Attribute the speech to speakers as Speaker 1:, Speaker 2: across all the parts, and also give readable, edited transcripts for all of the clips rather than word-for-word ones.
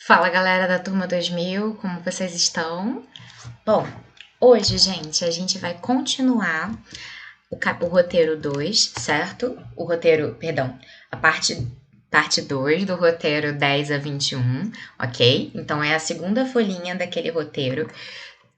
Speaker 1: Fala galera da Turma 2000, como vocês estão? Bom, hoje, gente, a gente vai continuar o roteiro 2, certo? A parte 2 do roteiro 10 a 21, ok? Então é a segunda folhinha daquele roteiro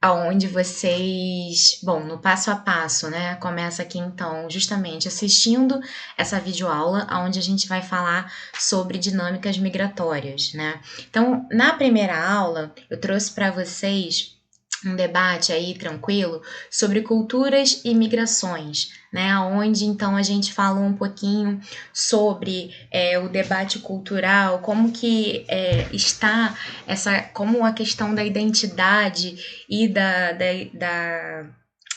Speaker 1: aonde vocês, bom, no passo a passo, né? Começa aqui então, justamente assistindo essa videoaula, onde a gente vai falar sobre dinâmicas migratórias, né? Então, na primeira aula, eu trouxe para vocês um debate aí tranquilo sobre culturas e migrações, né? Onde então a gente falou um pouquinho sobre o debate cultural, como que está como a questão da identidade e da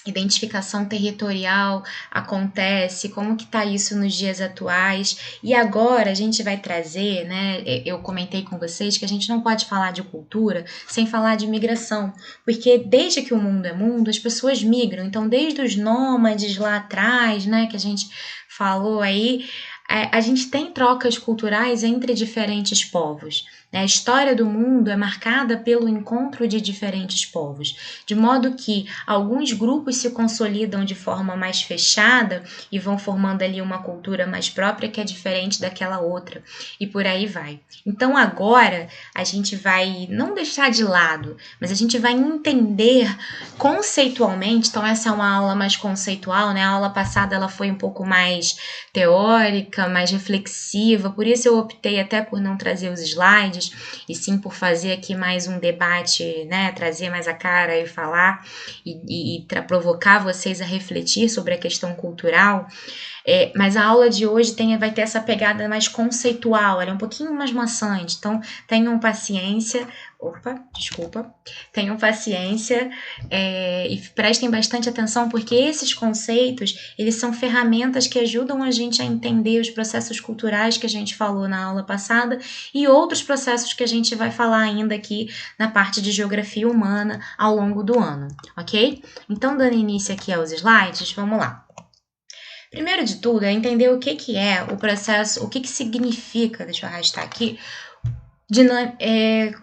Speaker 1: identificação territorial acontece, como que tá isso nos dias atuais. E agora a gente vai trazer, né, eu comentei com vocês que a gente não pode falar de cultura sem falar de migração, porque desde que o mundo é mundo, as pessoas migram. Então, desde os nômades lá atrás, né, que a gente falou aí, a gente tem trocas culturais entre diferentes povos. A história do mundo é marcada pelo encontro de diferentes povos, de modo que alguns grupos se consolidam de forma mais fechada e vão formando ali uma cultura mais própria que é diferente daquela outra, e por aí vai. Então agora a gente vai não deixar de lado, mas a gente vai entender conceitualmente. Então essa é uma aula mais conceitual, né? A aula passada ela foi um pouco mais teórica, mais reflexiva, por isso eu optei até por não trazer os slides, e sim por fazer aqui mais um debate, né, trazer mais a cara e falar e provocar vocês a refletir sobre a questão cultural. Mas a aula de hoje vai ter essa pegada mais conceitual, ela é um pouquinho mais maçante, então tenham paciência. Tenham paciência e prestem bastante atenção, porque esses conceitos, eles são ferramentas que ajudam a gente a entender os processos culturais que a gente falou na aula passada e outros processos que a gente vai falar ainda aqui na parte de geografia humana ao longo do ano, ok? Então, dando início aqui aos slides, vamos lá. Primeiro de tudo, é entender o que é o processo, o que significa, deixa eu arrastar aqui,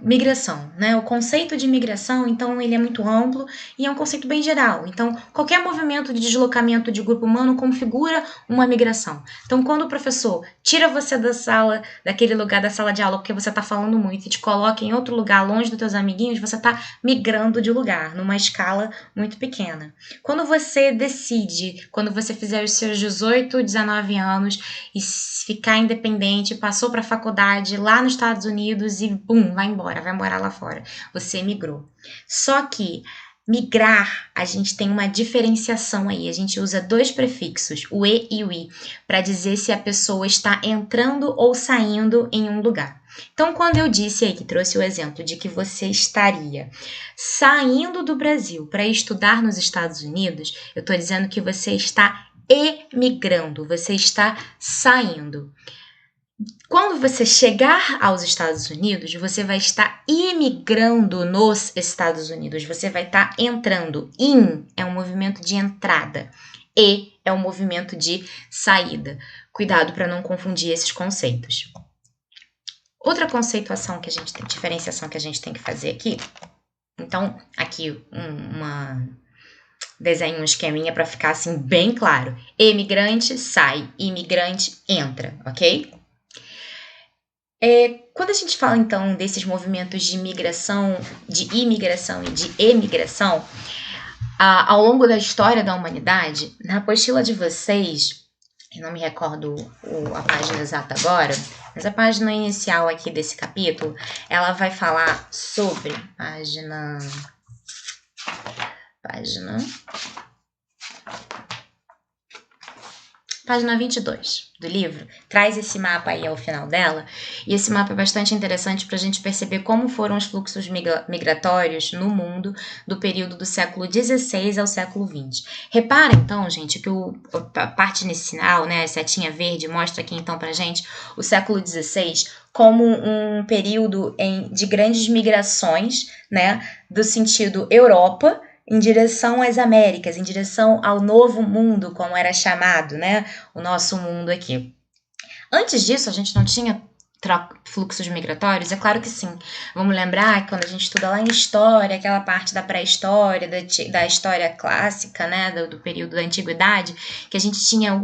Speaker 1: migração, né? O conceito de migração, então, ele é muito amplo e é um conceito bem geral. Então, qualquer movimento de deslocamento de grupo humano configura uma migração. Então, quando o professor tira você da sala, daquele lugar da sala de aula, porque você está falando muito, e te coloca em outro lugar, longe dos teus amiguinhos, você está migrando de lugar, numa escala muito pequena. Quando você decide, quando você fizer os seus 18, 19 anos e ficar independente, passou para a faculdade lá nos Estados Unidos e pum, vai morar lá fora. Você migrou. Só que migrar, a gente tem uma diferenciação aí. A gente usa dois prefixos, o e e o i, para dizer se a pessoa está entrando ou saindo em um lugar. Então, quando eu disse aí, que trouxe o exemplo de que você estaria saindo do Brasil para estudar nos Estados Unidos, eu estou dizendo que você está emigrando, você está saindo. Quando você chegar aos Estados Unidos, você vai estar imigrando nos Estados Unidos. Você vai estar entrando. In é um movimento de entrada. E é um movimento de saída. Cuidado para não confundir esses conceitos. Outra conceituação que a gente tem, diferenciação que a gente tem que fazer aqui. Então, aqui desenho um esqueminha para ficar assim bem claro. Emigrante sai, imigrante entra, ok? Quando a gente fala, então, desses movimentos de migração, de imigração e de emigração, ao longo da história da humanidade, na apostila de vocês, eu não me recordo a página exata agora, mas a página inicial aqui desse capítulo, ela vai falar sobre página 22 do livro, traz esse mapa aí ao final dela, e esse mapa é bastante interessante para a gente perceber como foram os fluxos migratórios no mundo do período do século XVI ao século XX. Repara, então, gente, que a parte inicial, né, a setinha verde, mostra aqui, então, para a gente o século XVI como um período de grandes migrações, né, do sentido Europa, em direção às Américas, em direção ao novo mundo, como era chamado, né? O nosso mundo aqui. Antes disso, a gente não tinha fluxos migratórios? É claro que sim. Vamos lembrar que quando a gente estuda lá em história, aquela parte da pré-história, da história clássica, né, do período da antiguidade, que a gente tinha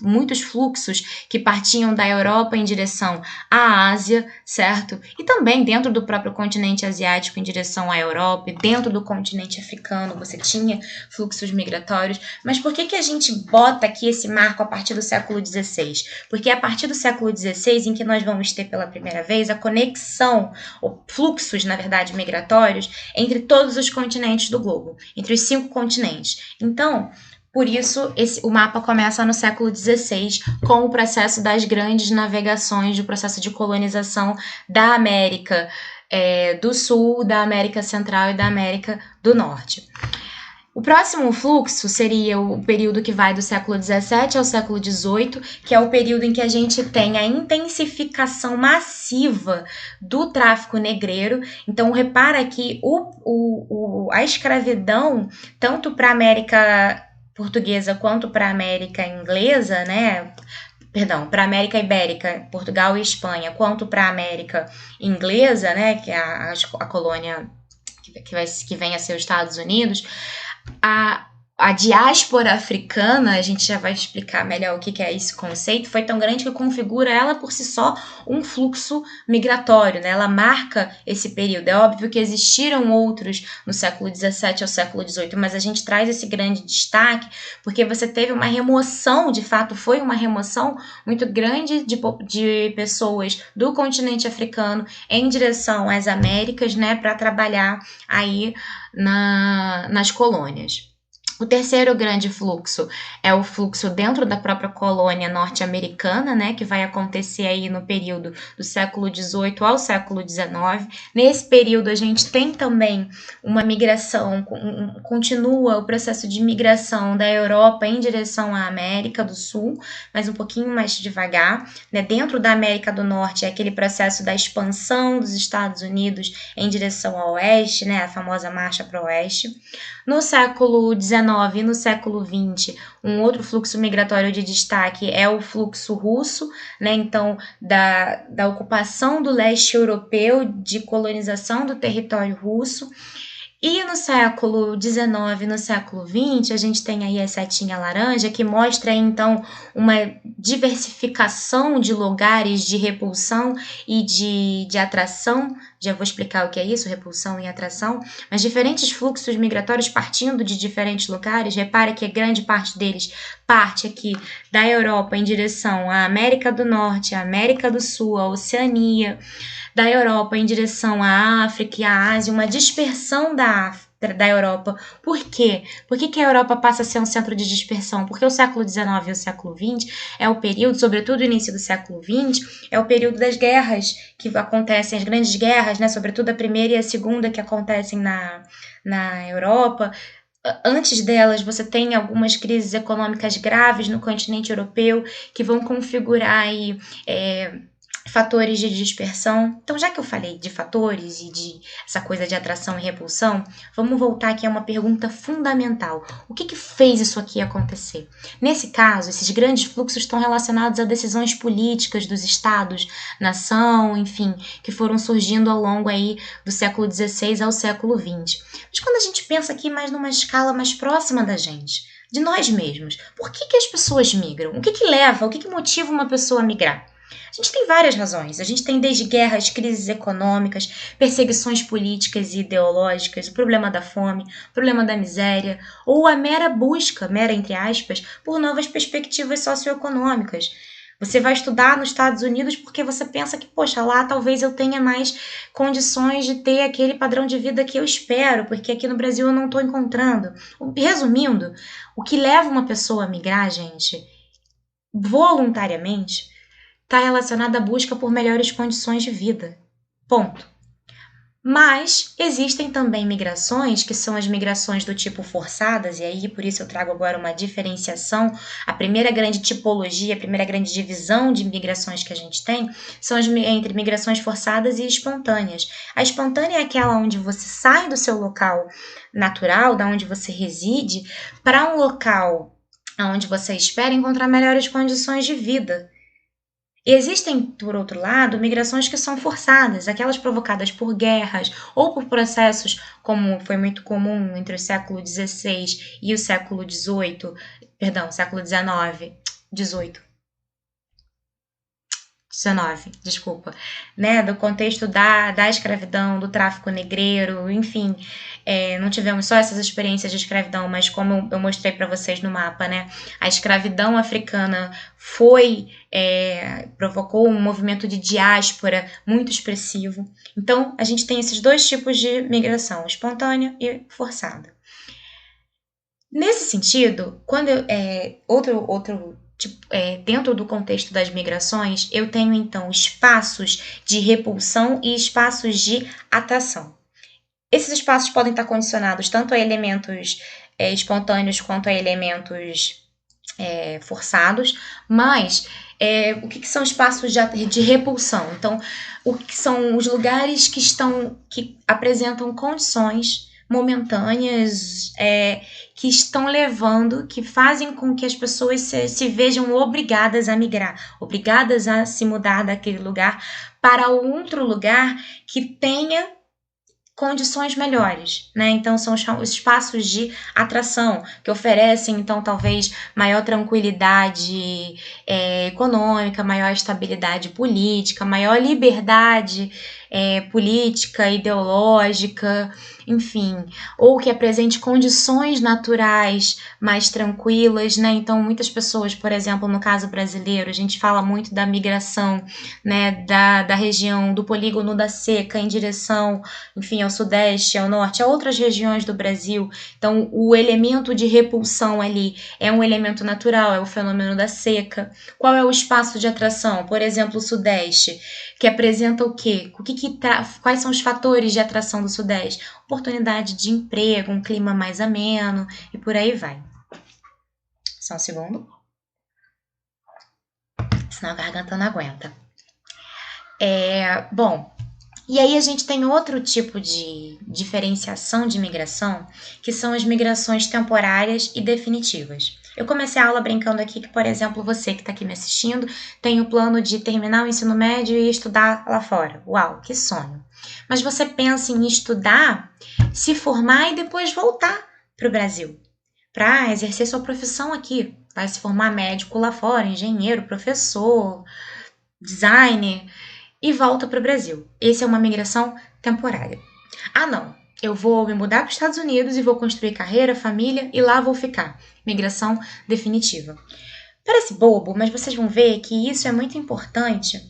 Speaker 1: muitos fluxos que partiam da Europa em direção à Ásia, certo? E também dentro do próprio continente asiático em direção à Europa, e dentro do continente africano você tinha fluxos migratórios. Mas por que a gente bota aqui esse marco a partir do século XVI? Porque é a partir do século XVI em que nós vamos ter pela primeira vez a conexão, ou fluxos, na verdade, migratórios entre todos os continentes do globo, entre os 5 continentes. Então, por isso, o mapa começa no século XVI com o processo das grandes navegações, do processo de colonização da América do Sul, da América Central e da América do Norte. O próximo fluxo seria o período que vai do século XVII ao século XVIII, que é o período em que a gente tem a intensificação massiva do tráfico negreiro. Então, repara que a escravidão, tanto para a América portuguesa quanto para a América inglesa, né? Perdão, para a América Ibérica, Portugal e Espanha, quanto para a América inglesa, né? Que é a colônia que vem a ser os Estados Unidos. A diáspora africana, a gente já vai explicar melhor o que é esse conceito, foi tão grande que configura ela por si só um fluxo migratório, né? Ela marca esse período. É óbvio que existiram outros no século XVII ao século XVIII, mas a gente traz esse grande destaque porque você teve uma remoção, de fato foi uma remoção muito grande de pessoas do continente africano em direção às Américas, né, para trabalhar aí nas colônias. O terceiro grande fluxo é o fluxo dentro da própria colônia norte-americana, né, que vai acontecer aí no período do século XVIII ao século XIX. Nesse período a gente tem também uma migração, continua o processo de migração da Europa em direção à América do Sul, mas um pouquinho mais devagar, né? Dentro da América do Norte é aquele processo da expansão dos Estados Unidos em direção ao oeste, né, a famosa marcha para o oeste. No século XIX e no século XX, um outro fluxo migratório de destaque é o fluxo russo, né? Então, da ocupação do leste europeu, de colonização do território russo. E no século XIX e no século XX, a gente tem aí a setinha laranja, que mostra aí, então, uma diversificação de lugares de repulsão e de atração. Já vou explicar o que é isso, repulsão e atração. Mas diferentes fluxos migratórios partindo de diferentes lugares. Repara que a grande parte deles parte aqui da Europa em direção à América do Norte, à América do Sul, à Oceania, da Europa em direção à África e à Ásia, uma dispersão da Europa. Por quê? Por que a Europa passa a ser um centro de dispersão? Porque o século XIX e o século XX é o período, sobretudo o início do século XX, é o período das guerras que acontecem, as grandes guerras, né? Sobretudo a primeira e a segunda que acontecem na Europa. Antes delas, você tem algumas crises econômicas graves no continente europeu que vão configurar aí fatores de dispersão. Então, já que eu falei de fatores e de essa coisa de atração e repulsão, vamos voltar aqui a uma pergunta fundamental. O que fez isso aqui acontecer? Nesse caso, esses grandes fluxos estão relacionados a decisões políticas dos estados, nação, enfim, que foram surgindo ao longo aí do século XVI ao século XX. Mas quando a gente pensa aqui mais numa escala mais próxima da gente, de nós mesmos, por que as pessoas migram? O que leva, o que motiva uma pessoa a migrar? A gente tem várias razões. A gente tem desde guerras, crises econômicas, perseguições políticas e ideológicas, o problema da fome, o problema da miséria, ou a mera busca, mera entre aspas, por novas perspectivas socioeconômicas. Você vai estudar nos Estados Unidos porque você pensa que, poxa, lá talvez eu tenha mais condições de ter aquele padrão de vida que eu espero, porque aqui no Brasil eu não estou encontrando. Resumindo, o que leva uma pessoa a migrar, gente, voluntariamente, está relacionada à busca por melhores condições de vida. Ponto. Mas existem também migrações, que são as migrações do tipo forçadas, e aí por isso eu trago agora uma diferenciação. A primeira grande tipologia, a primeira grande divisão de migrações que a gente tem são entre migrações forçadas e espontâneas. A espontânea é aquela onde você sai do seu local natural, da onde você reside, para um local onde você espera encontrar melhores condições de vida. Existem, por outro lado, migrações que são forçadas, aquelas provocadas por guerras ou por processos como foi muito comum entre o século XVI e o século XVIII, perdão, século XIX, desculpa, né, do contexto da escravidão, do tráfico negreiro, enfim, não tivemos só essas experiências de escravidão, mas como eu mostrei para vocês no mapa, né, a escravidão africana provocou um movimento de diáspora muito expressivo. Então, a gente tem esses dois tipos de migração, espontânea e forçada. Nesse sentido, quando dentro do contexto das migrações, eu tenho então espaços de repulsão e espaços de atração. Esses espaços podem estar condicionados tanto a elementos espontâneos quanto a elementos forçados, mas o que são espaços de repulsão? Então, o que são os lugares que apresentam condições momentâneas que estão levando, que fazem com que as pessoas se vejam obrigadas a migrar, obrigadas a se mudar daquele lugar para outro lugar que tenha condições melhores, né? Então são os espaços de atração que oferecem, então, talvez maior tranquilidade econômica, maior estabilidade política, maior liberdade política, ideológica, enfim, ou que apresente condições naturais mais tranquilas, né? Então, muitas pessoas, por exemplo, no caso brasileiro, a gente fala muito da migração, né, da região do polígono da seca em direção, enfim, ao sudeste, ao norte, a outras regiões do Brasil. Então, o elemento de repulsão ali é um elemento natural, é o fenômeno da seca. Qual é o espaço de atração? Por exemplo, o sudeste, que apresenta o quê? Quais são os fatores de atração do sudeste? Oportunidade de emprego, um clima mais ameno e por aí vai. Só um segundo. Senão a garganta não aguenta. Bom, e aí a gente tem outro tipo de diferenciação de migração, que são as migrações temporárias e definitivas. Eu comecei a aula brincando aqui que, por exemplo, você que está aqui me assistindo tem o plano de terminar o ensino médio e estudar lá fora. Uau, que sonho! Mas você pensa em estudar, se formar e depois voltar para o Brasil, para exercer sua profissão aqui. Vai se formar médico lá fora, engenheiro, professor, designer, e volta para o Brasil. Essa é uma migração temporária. Ah, não, eu vou me mudar para os Estados Unidos e vou construir carreira, família e lá vou ficar. Migração definitiva. Parece bobo, mas vocês vão ver que isso é muito importante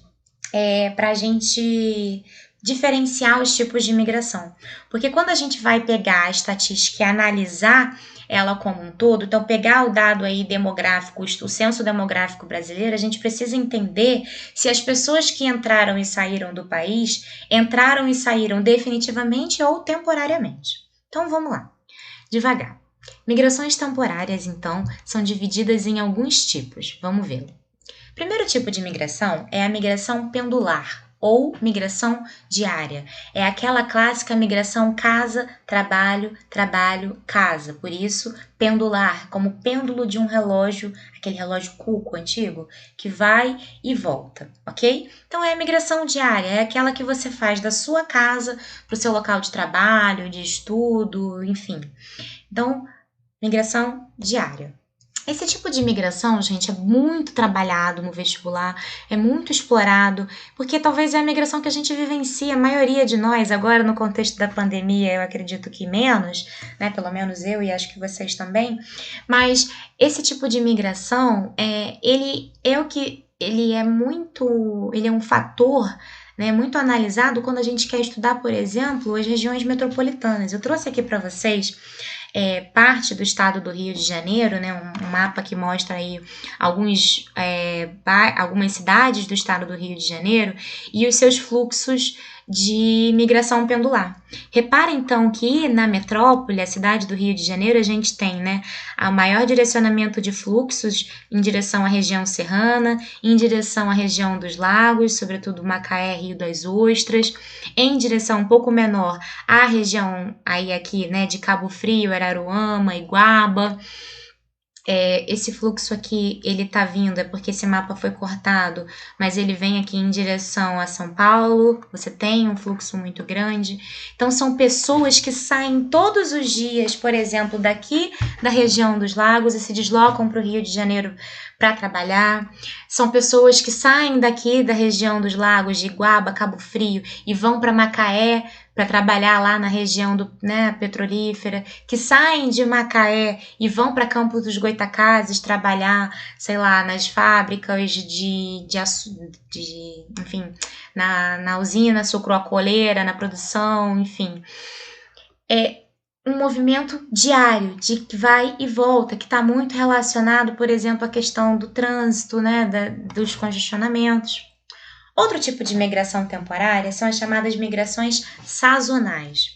Speaker 1: para a gente diferenciar os tipos de imigração. Porque quando a gente vai pegar a estatística e analisar ela como um todo, então pegar o dado aí demográfico, o censo demográfico brasileiro, a gente precisa entender se as pessoas que entraram e saíram do país, entraram e saíram definitivamente ou temporariamente. Então vamos lá, devagar. Migrações temporárias, então, são divididas em alguns tipos. Vamos vê-lo. Primeiro tipo de migração é a migração pendular ou migração diária. É aquela clássica migração casa, trabalho, trabalho, casa. Por isso, pendular, como pêndulo de um relógio, aquele relógio cuco antigo, que vai e volta, ok? Então, é a migração diária, é aquela que você faz da sua casa para o seu local de trabalho, de estudo, enfim. Então, migração diária. Esse tipo de imigração, gente, é muito trabalhado no vestibular, é muito explorado, porque talvez é a migração que a gente vivencia, a maioria de nós, agora no contexto da pandemia, eu acredito que menos, né? Pelo menos eu e acho que vocês também. Mas esse tipo de imigração, ele é um fator, né, muito analisado quando a gente quer estudar, por exemplo, as regiões metropolitanas. Eu trouxe aqui para vocês parte do estado do Rio de Janeiro, né, um mapa que mostra aí algumas cidades do estado do Rio de Janeiro e os seus fluxos de migração pendular. Repara então que na metrópole, a cidade do Rio de Janeiro, a gente tem, né, o maior direcionamento de fluxos em direção à região serrana, em direção à região dos lagos, sobretudo Macaé, Rio das Ostras, em direção um pouco menor à região aí aqui, né, de Cabo Frio, Araruama, Iguaba, esse fluxo aqui, ele tá vindo, é porque esse mapa foi cortado, mas ele vem aqui em direção a São Paulo, você tem um fluxo muito grande. Então, são pessoas que saem todos os dias, por exemplo, daqui da região dos lagos e se deslocam para o Rio de Janeiro para trabalhar. São pessoas que saem daqui da região dos lagos, de Iguaba, Cabo Frio, e vão para Macaé para trabalhar lá na região petrolífera, que saem de Macaé e vão para Campos dos Goytacazes trabalhar, sei lá, nas fábricas enfim, na usina sucroalcooleira, na produção, enfim. É um movimento diário, de que vai e volta, que está muito relacionado, por exemplo, à questão do trânsito, né, dos congestionamentos. Outro tipo de migração temporária são as chamadas migrações sazonais.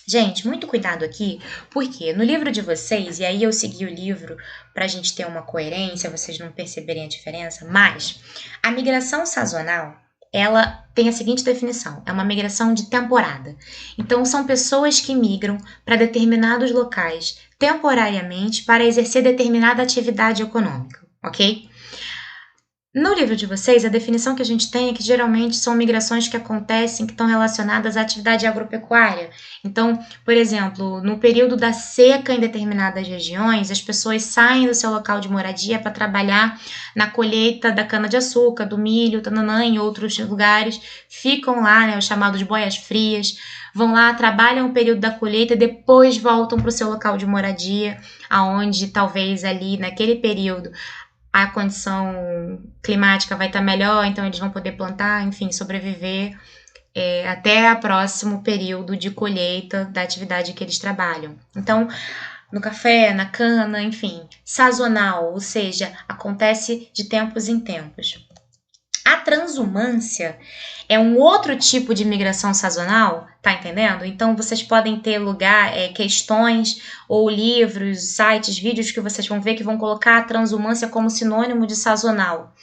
Speaker 1: Gente, muito cuidado aqui, porque no livro de vocês, e aí eu segui o livro para a gente ter uma coerência, vocês não perceberem a diferença, mas a migração sazonal, ela tem a seguinte definição, é uma migração de temporada. Então, são pessoas que migram para determinados locais temporariamente para exercer determinada atividade econômica, ok? No livro de vocês, a definição que a gente tem é que geralmente são migrações que acontecem, que estão relacionadas à atividade agropecuária. Então, por exemplo, no período da seca em determinadas regiões, as pessoas saem do seu local de moradia para trabalhar na colheita da cana-de-açúcar, do milho, tananã, em outros lugares, ficam lá, né, os chamados boias frias, vão lá, trabalham o período da colheita e depois voltam para o seu local de moradia, aonde talvez ali naquele período a condição climática vai estar melhor, então eles vão poder plantar, enfim, sobreviver até o próximo período de colheita da atividade que eles trabalham. Então, no café, na cana, enfim, sazonal, ou seja, acontece de tempos em tempos. A transumância é um outro tipo de migração sazonal, tá entendendo? Então, vocês podem ter questões ou livros, sites, vídeos que vocês vão ver que vão colocar a transumância como sinônimo de sazonal.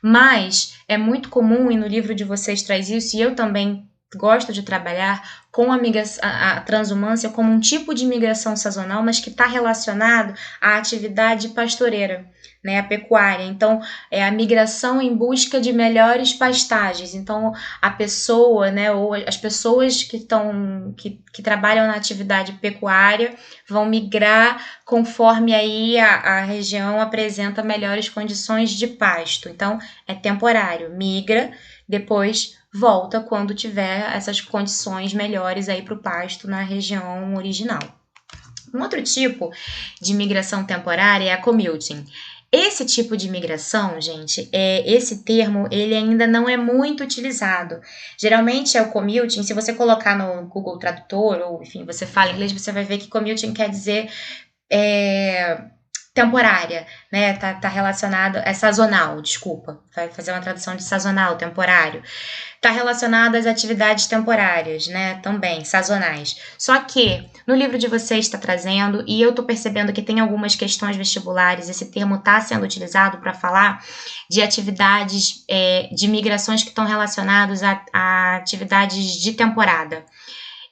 Speaker 1: Mas é muito comum, e no livro de vocês traz isso, e eu também gosto de trabalhar com a transumância como um tipo de migração sazonal, mas que está relacionado à atividade pastoreira, né, a pecuária. Então, é a migração em busca de melhores pastagens. Então, a pessoa, né, ou as pessoas que trabalham na atividade pecuária vão migrar conforme aí a região apresenta melhores condições de pasto. Então, é temporário, migra, depois volta quando tiver essas condições melhores aí para o pasto na região original. Um outro tipo de migração temporária é a commuting. Esse tipo de migração, gente, esse termo, ele ainda não é muito utilizado. Geralmente é o commuting, se você colocar no Google Tradutor, ou enfim, você fala inglês, você vai ver que commuting quer dizer temporária, né? Tá relacionado, é sazonal, desculpa, vai fazer uma tradução de sazonal, temporário. Tá relacionado às atividades temporárias, né? Também, sazonais. Só que no livro de vocês está trazendo, e eu tô percebendo que tem algumas questões vestibulares, esse termo tá sendo utilizado para falar de atividades, de migrações que estão relacionadas a atividades de temporada.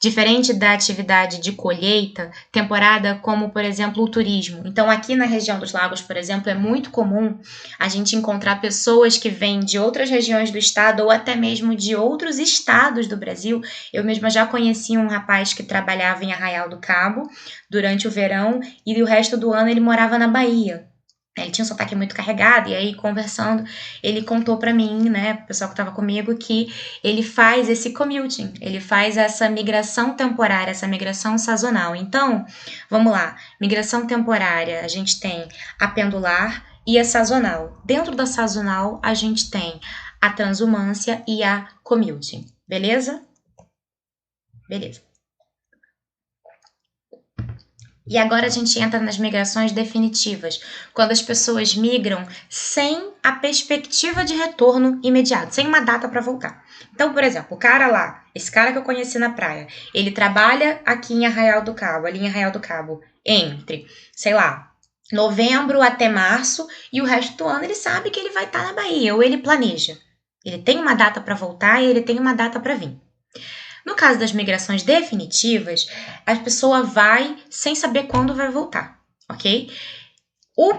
Speaker 1: Diferente da atividade de colheita, temporada como, por exemplo, o turismo. Então, aqui na região dos lagos, por exemplo, é muito comum a gente encontrar pessoas que vêm de outras regiões do estado ou até mesmo de outros estados do Brasil. Eu mesma já conheci um rapaz que trabalhava em Arraial do Cabo durante o verão e o resto do ano ele morava na Bahia. Ele tinha um sotaque muito carregado, e aí, conversando, ele contou para mim, né, o pessoal que estava comigo, que ele faz esse commuting, ele faz essa migração temporária, essa migração sazonal. Então, vamos lá, migração temporária, a gente tem a pendular e a sazonal. Dentro da sazonal, a gente tem a transumância e a commuting, beleza? Beleza. E agora a gente entra nas migrações definitivas, quando as pessoas migram sem a perspectiva de retorno imediato, sem uma data para voltar. Então, por exemplo, o cara lá, esse cara que eu conheci na praia, ele trabalha aqui em Arraial do Cabo, ali em Arraial do Cabo, entre, sei lá, novembro até março, e o resto do ano ele sabe que ele vai estar na Bahia, ou ele planeja. Ele tem uma data para voltar e ele tem uma data para vir. No caso das migrações definitivas, a pessoa vai sem saber quando vai voltar, ok? O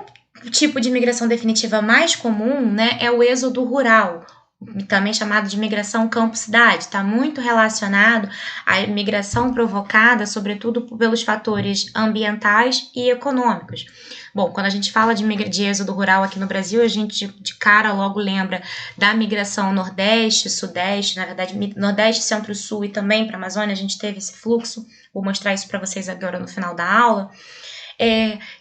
Speaker 1: tipo de migração definitiva mais comum, né, é o êxodo rural, também chamado de migração campo-cidade, está muito relacionado à migração provocada, sobretudo pelos fatores ambientais e econômicos. Bom, quando a gente fala de êxodo rural aqui no Brasil, a gente de cara logo lembra da migração Nordeste, Sudeste, na verdade Nordeste, Centro-Sul e também para a Amazônia a gente teve esse fluxo. Vou mostrar isso para vocês agora no final da aula.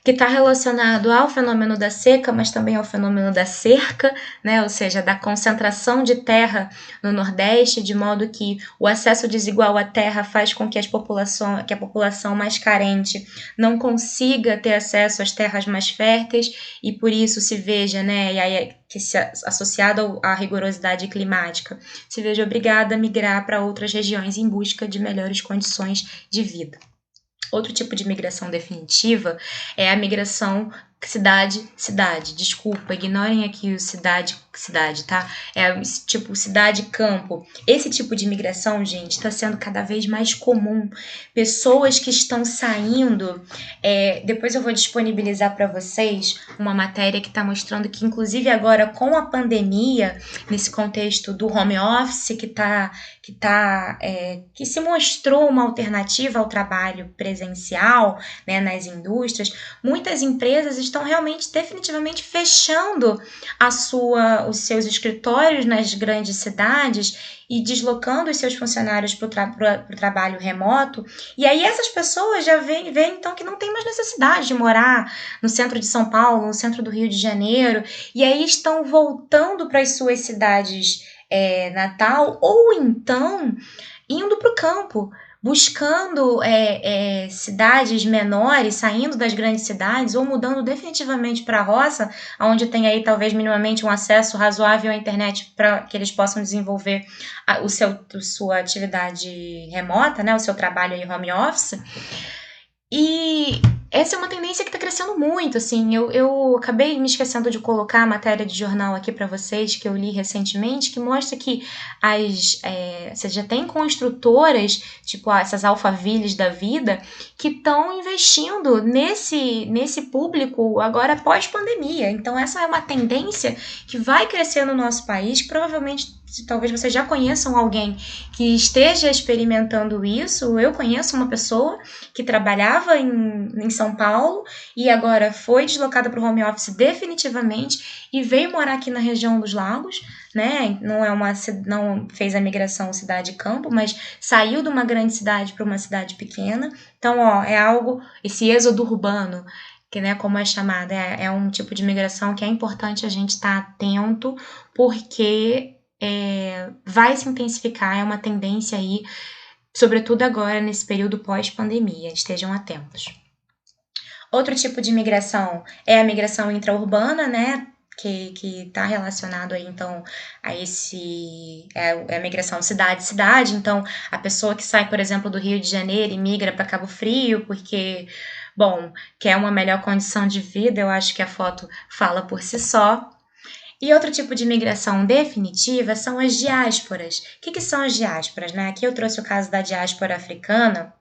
Speaker 1: Que está relacionado ao fenômeno da seca, mas também ao fenômeno da cerca, né? Ou seja, da concentração de terra no Nordeste, de modo que o acesso desigual à terra faz com que a população mais carente não consiga ter acesso às terras mais férteis e por isso se veja, né, e aí associado à rigorosidade climática, se veja obrigada a migrar para outras regiões em busca de melhores condições de vida. Outro tipo de migração definitiva é a migração cidade-cidade. Desculpa, ignorem aqui o cidade, tá? É tipo cidade-campo. Esse tipo de migração, gente, está sendo cada vez mais comum. Pessoas que estão saindo. Depois eu vou disponibilizar para vocês uma matéria que está mostrando que, inclusive agora com a pandemia, nesse contexto do home office que se mostrou uma alternativa ao trabalho presencial, né, nas indústrias, muitas empresas estão realmente definitivamente fechando os seus escritórios nas grandes cidades e deslocando os seus funcionários para o trabalho remoto. E aí essas pessoas já veem então que não tem mais necessidade de morar no centro de São Paulo, no centro do Rio de Janeiro, e aí estão voltando para as suas cidades natal, ou então indo para o campo, buscando cidades menores, saindo das grandes cidades, ou mudando definitivamente para a roça, onde tem aí talvez minimamente um acesso razoável à internet para que eles possam desenvolver sua atividade remota, né, o seu trabalho aí home office. E essa é uma tendência que está crescendo muito, assim, eu acabei me esquecendo de colocar a matéria de jornal aqui para vocês, que eu li recentemente, que mostra que você já tem construtoras, tipo essas Alphavilles da vida, que estão investindo nesse público agora pós-pandemia. Então essa é uma tendência que vai crescer no nosso país, que provavelmente talvez vocês já conheçam alguém que esteja experimentando isso. Eu conheço uma pessoa que trabalhava em São Paulo e agora foi deslocada para o home office definitivamente e veio morar aqui na região dos Lagos, né? Não fez a migração cidade-campo, mas saiu de uma grande cidade para uma cidade pequena. Então, esse êxodo urbano, que, né, como é chamado, é um tipo de migração que é importante a gente estar atento, porque vai se intensificar, é uma tendência aí, sobretudo agora nesse período pós-pandemia, estejam atentos. Outro tipo de migração é a migração intraurbana, né, que está relacionado aí, então, a a migração cidade-cidade. Então, a pessoa que sai, por exemplo, do Rio de Janeiro e migra para Cabo Frio, porque, bom, quer uma melhor condição de vida, eu acho que a foto fala por si só. E outro tipo de migração definitiva são as diásporas. O que são as diásporas, né? Aqui eu trouxe o caso da diáspora africana,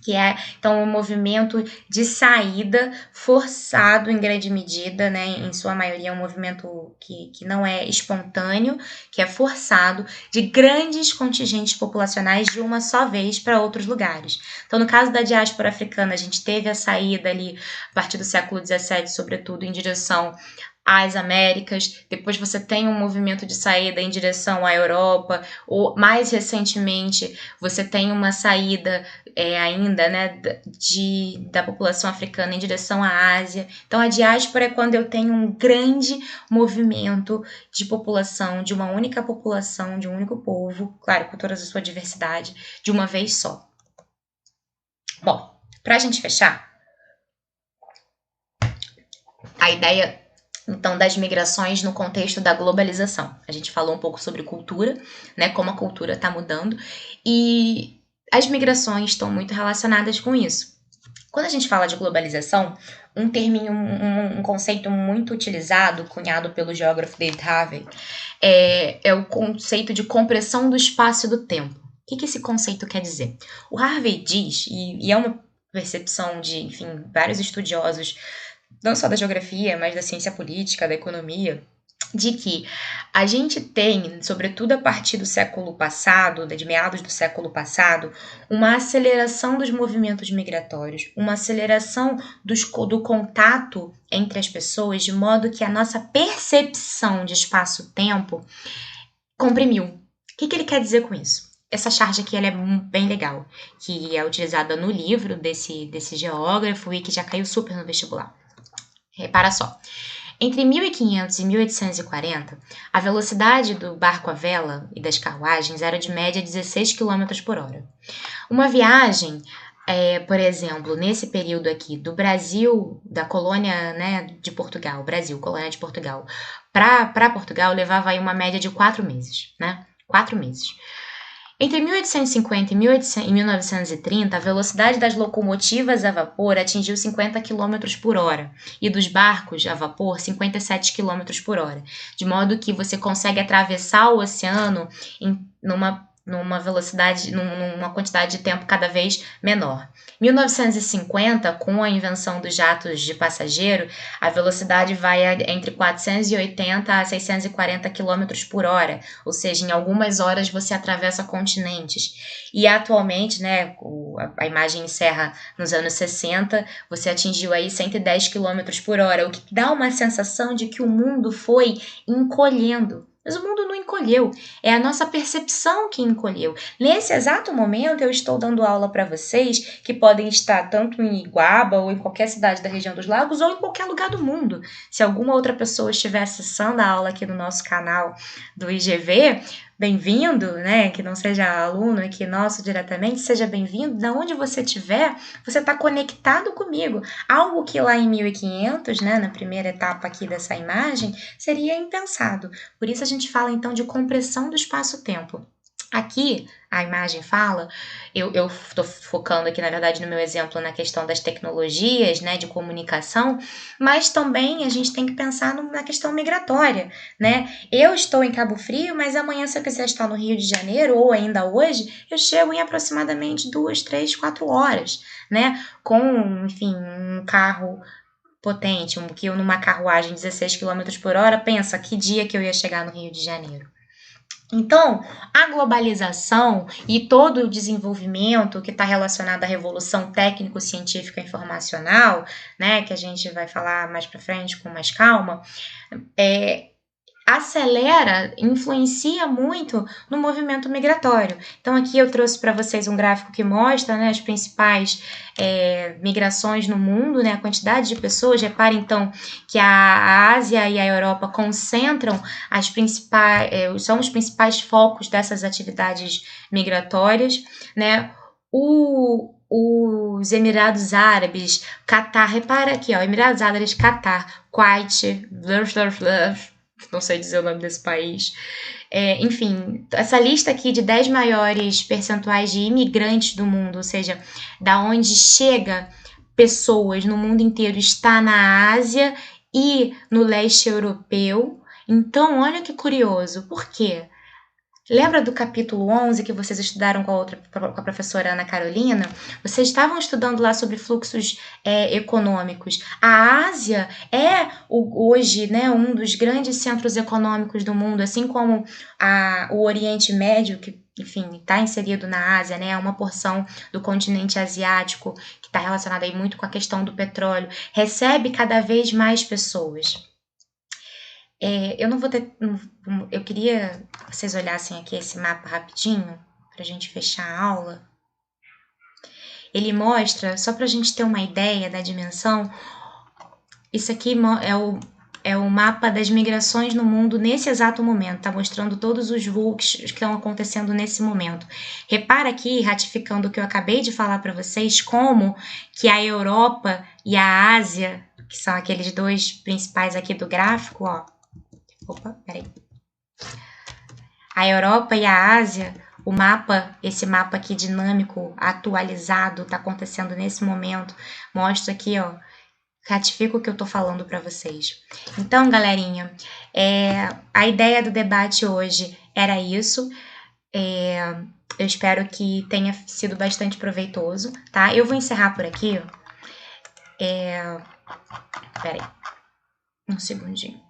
Speaker 1: que é, então, um movimento de saída forçado em grande medida, né? Em sua maioria é um movimento que não é espontâneo, que é forçado, de grandes contingentes populacionais de uma só vez para outros lugares. Então, no caso da diáspora africana, a gente teve a saída ali, a partir do século XVII, sobretudo, em direção às Américas. Depois você tem um movimento de saída em direção à Europa, ou mais recentemente você tem uma saída ainda, né, da população africana em direção à Ásia. Então a diáspora é quando eu tenho um grande movimento de população, de uma única população, de um único povo, claro, com toda a sua diversidade, de uma vez só. Bom, para a gente fechar, a ideia então das migrações no contexto da globalização. A gente falou um pouco sobre cultura, né, como a cultura está mudando, e as migrações estão muito relacionadas com isso. Quando a gente fala de globalização, um conceito muito utilizado, cunhado pelo geógrafo David Harvey, é o conceito de compressão do espaço e do tempo. O que esse conceito quer dizer? O Harvey diz, e é uma percepção de, enfim, vários estudiosos não só da geografia, mas da ciência política, da economia, de que a gente tem, sobretudo a partir do século passado, de meados do século passado, uma aceleração dos movimentos migratórios, uma aceleração do contato entre as pessoas, de modo que a nossa percepção de espaço-tempo comprimiu. O que ele quer dizer com isso? Essa charge aqui ela é bem legal, que é utilizada no livro desse geógrafo e que já caiu super no vestibular. Repara só. Entre 1500 e 1840, a velocidade do barco à vela e das carruagens era de média 16 km por hora. Uma viagem, por exemplo, nesse período aqui do Brasil, da colônia, né, de Portugal, Brasil, colônia de Portugal, para Portugal levava aí uma média de 4 meses, né? 4 meses. Entre 1850 e 1930, a velocidade das locomotivas a vapor atingiu 50 km por hora e dos barcos a vapor 57 km por hora, de modo que você consegue atravessar o oceano numa velocidade, numa quantidade de tempo cada vez menor. 1950, com a invenção dos jatos de passageiro, a velocidade vai entre 480 a 640 km por hora, ou seja, em algumas horas você atravessa continentes. E atualmente, né, a imagem encerra nos anos 60, você atingiu aí 110 km por hora, o que dá uma sensação de que o mundo foi encolhendo. Mas o mundo não encolheu, é a nossa percepção que encolheu. Nesse exato momento, eu estou dando aula para vocês que podem estar tanto em Iguaba ou em qualquer cidade da região dos lagos ou em qualquer lugar do mundo. Se alguma outra pessoa estiver acessando a aula aqui no nosso canal do IGV, bem-vindo, né? Que não seja aluno aqui nosso diretamente, seja bem-vindo. Da onde você estiver, você está conectado comigo. Algo que lá em 1500, né, na primeira etapa aqui dessa imagem, seria impensado. Por isso a gente fala então de compressão do espaço-tempo. Aqui, a imagem fala, eu estou focando aqui, na verdade, no meu exemplo, na questão das tecnologias, né, de comunicação, mas também a gente tem que pensar na questão migratória, né? Eu estou em Cabo Frio, mas amanhã, se eu quiser estar no Rio de Janeiro, ou ainda hoje, eu chego em aproximadamente 2, 3, 4 horas, né? Com, enfim, um carro potente, numa carruagem 16 km por hora, pensa que dia que eu ia chegar no Rio de Janeiro. Então, a globalização e todo o desenvolvimento que está relacionado à revolução técnico-científica informacional, né, que a gente vai falar mais para frente com mais calma, acelera, influencia muito no movimento migratório. Então aqui eu trouxe para vocês um gráfico que mostra, né, as principais migrações no mundo, né, a quantidade de pessoas. Repare então que a Ásia e a Europa concentram são os principais focos dessas atividades migratórias, né? Os Emirados Árabes, Catar, repara aqui, ó, Emirados Árabes, Catar, Kuwait, não sei dizer o nome desse país. Enfim, essa lista aqui de 10 maiores percentuais de imigrantes do mundo, ou seja, da onde chega pessoas no mundo inteiro, está na Ásia e no leste europeu. Então, olha que curioso. Por quê? Lembra do capítulo 11 que vocês estudaram com a professora Ana Carolina? Vocês estavam estudando lá sobre fluxos econômicos. A Ásia é hoje, né, um dos grandes centros econômicos do mundo, assim como o Oriente Médio, que, enfim, está inserido na Ásia, né, é uma porção do continente asiático que está relacionada aí muito com a questão do petróleo, recebe cada vez mais pessoas. Eu não vou ter. Eu queria que vocês olhassem aqui esse mapa rapidinho, para a gente fechar a aula. Ele mostra, só para a gente ter uma ideia da dimensão, isso aqui é o mapa das migrações no mundo nesse exato momento, está mostrando todos os voos que estão acontecendo nesse momento. Repara aqui, ratificando o que eu acabei de falar para vocês, como que a Europa e a Ásia, que são aqueles dois principais aqui do gráfico, ó. Opa, peraí. A Europa e a Ásia, esse mapa aqui dinâmico, atualizado, está acontecendo nesse momento, mostra aqui, ó, ratifica o que eu tô falando para vocês. Então, galerinha, a ideia do debate hoje era isso. Eu espero que tenha sido bastante proveitoso, tá? Eu vou encerrar por aqui, ó. Peraí, um segundinho.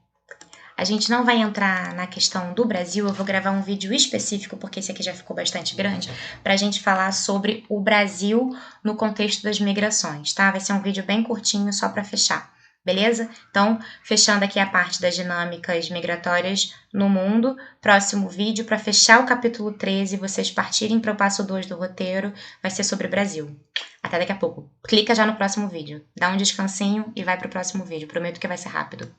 Speaker 1: A gente não vai entrar na questão do Brasil, eu vou gravar um vídeo específico, porque esse aqui já ficou bastante grande, pra gente falar sobre o Brasil no contexto das migrações, tá? Vai ser um vídeo bem curtinho, só pra fechar, beleza? Então, fechando aqui a parte das dinâmicas migratórias no mundo, próximo vídeo, pra fechar o capítulo 13, vocês partirem para o passo 2 do roteiro, vai ser sobre o Brasil. Até daqui a pouco. Clica já no próximo vídeo, dá um descansinho e vai pro próximo vídeo, prometo que vai ser rápido.